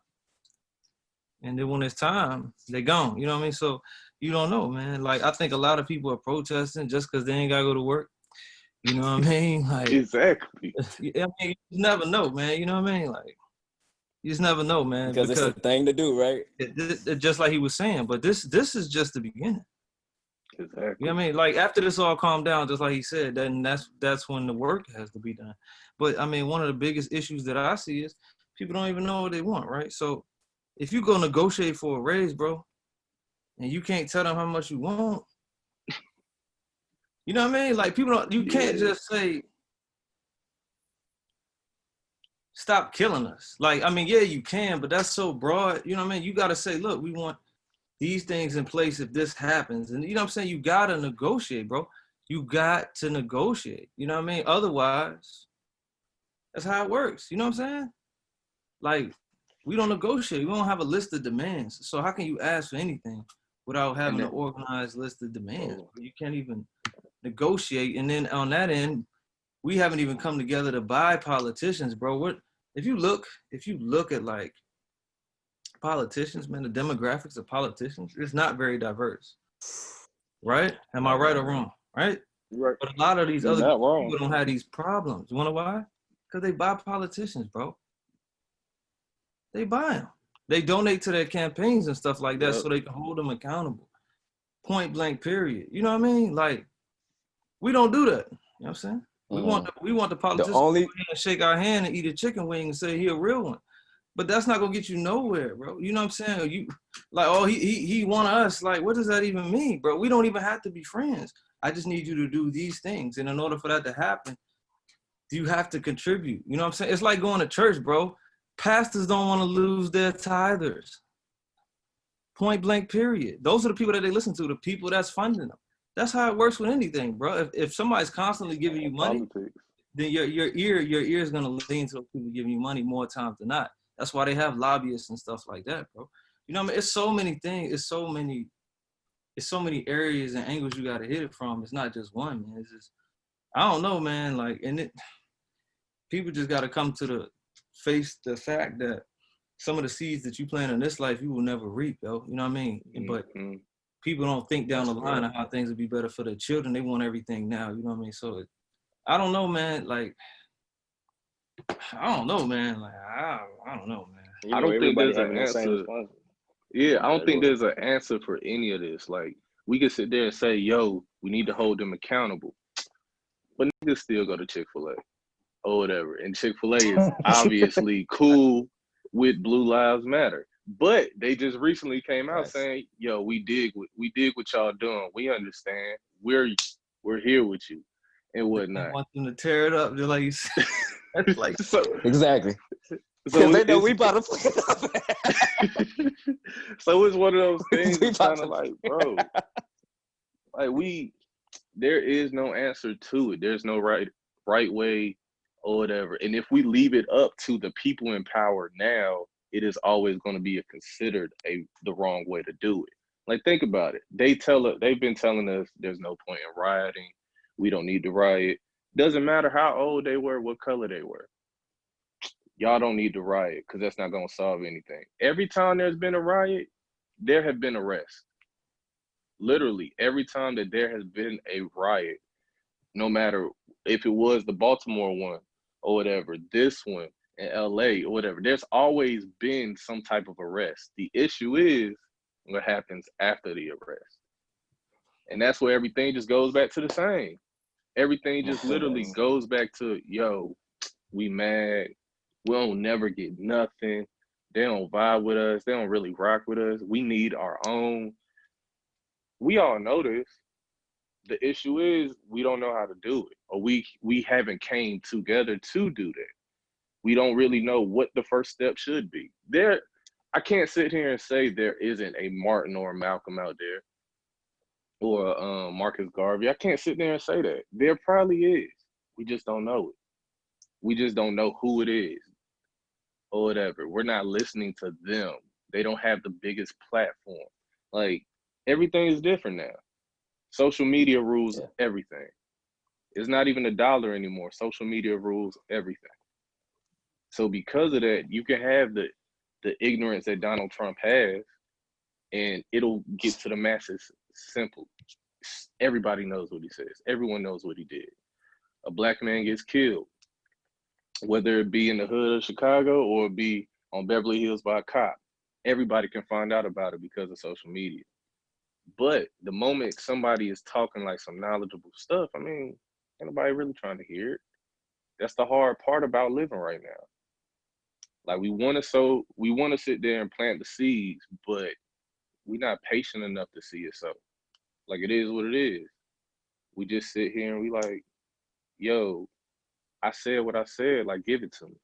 and then when it's time, they gone. You know what I mean? So you don't know, man. Like, I think a lot of people are protesting just because they ain't gotta go to work. You know what I mean? Like, exactly. I mean, you never know, man. You know what I mean? Like, you just never know, man. Because it's the thing to do, right? Just like he was saying, but this is just the beginning. Exactly. You know what I mean? Like, after this all calmed down, just like he said, then that's when the work has to be done. But I mean, one of the biggest issues that I see is people don't even know what they want, right? So if you go negotiate for a raise, bro, and you can't tell them how much you want, you know what I mean? Like, you can't just say, stop killing us. Like, I mean, yeah, you can, but that's so broad. You know what I mean? You got to say, look, we want these things in place if this happens. And you know what I'm saying? You got to negotiate, bro. You got to negotiate. You know what I mean? Otherwise, that's how it works. You know what I'm saying? Like, we don't negotiate. We don't have a list of demands. So how can you ask for anything without having an organized list of demands? You can't even negotiate. And then on that end, we haven't even come together to buy politicians, bro. What if you look at like politicians, man, the demographics of politicians, it's not very diverse. Right? Am I right or wrong? Right? Right. But a lot of these other wrong. people don't have these problems. You wanna why? Because they buy politicians, bro. They buy them. They donate to their campaigns and stuff like that so they can hold them accountable. Point blank, period. You know what I mean? Like, we don't do that. You know what I'm saying? We want the politicians to go and shake our hand and eat a chicken wing and say he a real one. But that's not gonna get you nowhere, bro. You know what I'm saying? You like, oh, he want us. Like, what does that even mean, bro? We don't even have to be friends. I just need you to do these things. And in order for that to happen, you have to contribute. You know what I'm saying? It's like going to church, bro. Pastors don't want to lose their tithers. Point blank, period. Those are the people that they listen to, the people that's funding them. That's how it works with anything, bro. If somebody's constantly giving you money, then your ear is gonna lean to people giving you money more times than not. That's why they have lobbyists and stuff like that, bro. You know what I mean? It's so many things. It's so many areas and angles you gotta hit it from. It's not just one, man. It's just, I don't know, man. Like, and people just got to come to face the fact that some of the seeds that you plant in this life, you will never reap, yo. You know what I mean? But people don't think down the line of how things would be better for their children. They want everything now. You know what I mean? So I don't know, man. Like, I don't know, man. Like, I don't know, man. You I know, don't think there's everybody an having the same answer. response. Yeah, I don't think there's an answer for any of this. Like, we can sit there and say, yo, we need to hold them accountable. But niggas still go to Chick-fil-A or whatever. And Chick-fil-A is obviously cool with Blue Lives Matter. But they just recently came out saying, yo, we dig what y'all doing. We understand. We're here with you and whatnot. I want them to tear it up, just like you said. That's like So, Exactly. so Because they know we about to play it up. So it's one of those things. We It's kind about of like, bro, like there is no answer to it. There's no right way or whatever. And if we leave it up to the people in power now, it is always going to be considered the wrong way to do it. Like, think about it. They've been telling us there's no point in rioting. We don't need to riot. Doesn't matter how old they were, what color they were. Y'all don't need to riot because that's not going to solve anything. Every time there's been a riot, there have been arrests. Literally, every time that there has been a riot, no matter if it was the Baltimore one or whatever, this one in LA or whatever, there's always been some type of arrest. The issue is what happens after the arrest. And that's where everything just goes back to the same. Everything just literally goes back to, yo, we mad. We don't never get nothing. They don't vibe with us. They don't really rock with us. We need our own. We all know this. The issue is we don't know how to do it, or we haven't came together to do that. We don't really know what the first step should be. I can't sit here and say there isn't a Martin or a Malcolm out there, or Marcus Garvey. I can't sit there and say that. There probably is. We just don't know it. We just don't know who it is or whatever. We're not listening to them. They don't have the biggest platform. Like, everything is different now. Social media rules everything. It's not even $1 anymore. Social media rules everything. So because of that, you can have the ignorance that Donald Trump has, and it'll get to the masses simple. Everybody knows what he says. Everyone knows what he did. A black man gets killed, whether it be in the hood of Chicago or it be on Beverly Hills by a cop. Everybody can find out about it because of social media. But the moment somebody is talking like some knowledgeable stuff, I mean, ain't nobody really trying to hear it. That's the hard part about living right now. Like, we want to sit there and plant the seeds, but we're not patient enough to see it so. Like, it is what it is. We just sit here and we like, yo, I said what I said, like, give it to me.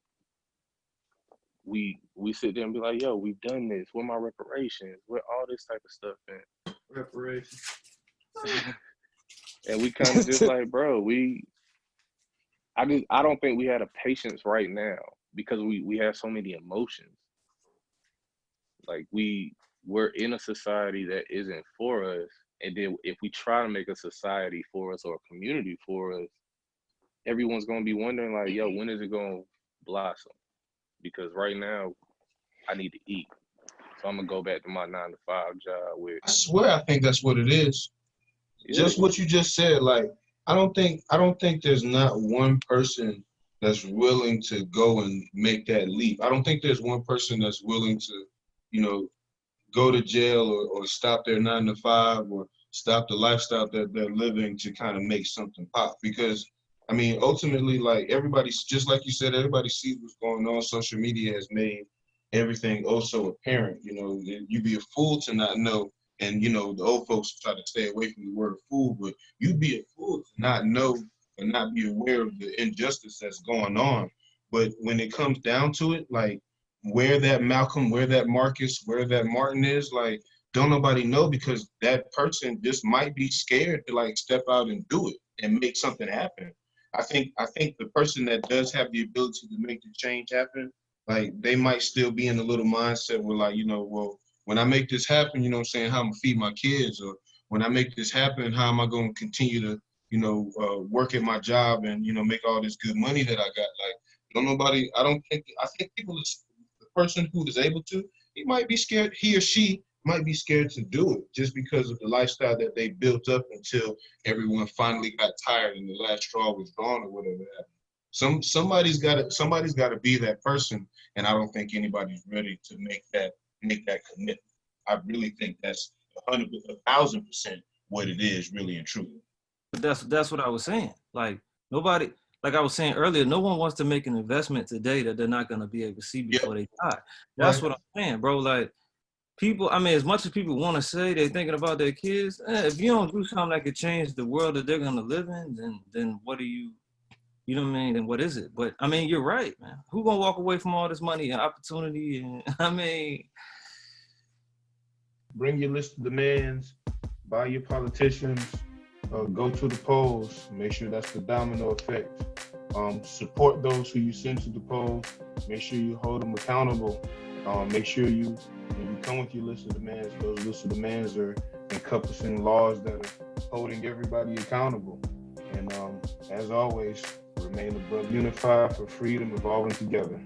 We sit there and be like, yo, we've done this. Where my reparations? Where all this type of stuff in? reparations. And we kind of just like, bro, I don't think we had a patience right now because we have so many emotions. Like, we're in a society that isn't for us. And then if we try to make a society for us or a community for us, everyone's going to be wondering like, yo, when is it going to blossom? Because right now I need to eat. So I'm going to go back to my 9-to-5 job with. I swear I think that's what it is. Yeah. Just what you just said. Like, I don't think there's not one person that's willing to go and make that leap. I don't think there's one person that's willing to, go to jail or stop their 9-to-5 or stop the lifestyle that they're living to kind of make something pop. Because, I mean, ultimately, like, everybody's, just like you said, everybody sees what's going on. Social media has made everything also apparent. You'd be a fool to not know. And, the old folks try to stay away from the word fool, but you'd be a fool to not know and not be aware of the injustice that's going on. But when it comes down to it, like, where that Malcolm, where that Marcus, where that Martin is, like, don't nobody know, because that person just might be scared to, like, step out and do it and make something happen. I think the person that does have the ability to make the change happen, like, they might still be in a little mindset where, like, well, when I make this happen, how I'm gonna feed my kids, or when I make this happen, how am I gonna continue to, work at my job and, make all this good money that I got? Like, I think the person who is able to, he might be scared, he or she might be scared to do it just because of the lifestyle that they built up until everyone finally got tired and the last straw was gone or whatever happened. Somebody's got to be that person, and I don't think anybody's ready to make that commitment. I really think that's 1,000% what it is, really and truly. But that's what I was saying. Like nobody, like I was saying earlier, no one wants to make an investment today that they're not gonna be able to see before they die. That's what I'm saying, bro. Like people, I mean, as much as people want to say they're thinking about their kids, if you don't do something that could change the world that they're gonna live in, then what are you? You know what I mean? Then what is it? But I mean, you're right, man. Who gonna walk away from all this money and opportunity? And I mean, bring your list of demands, buy your politicians, go to the polls, make sure that's the domino effect. Support those who you send to the polls, make sure you hold them accountable. Make sure when you come with your list of demands, those lists of demands are encompassing laws that are holding everybody accountable. And as always, remain above unified for freedom, evolving together.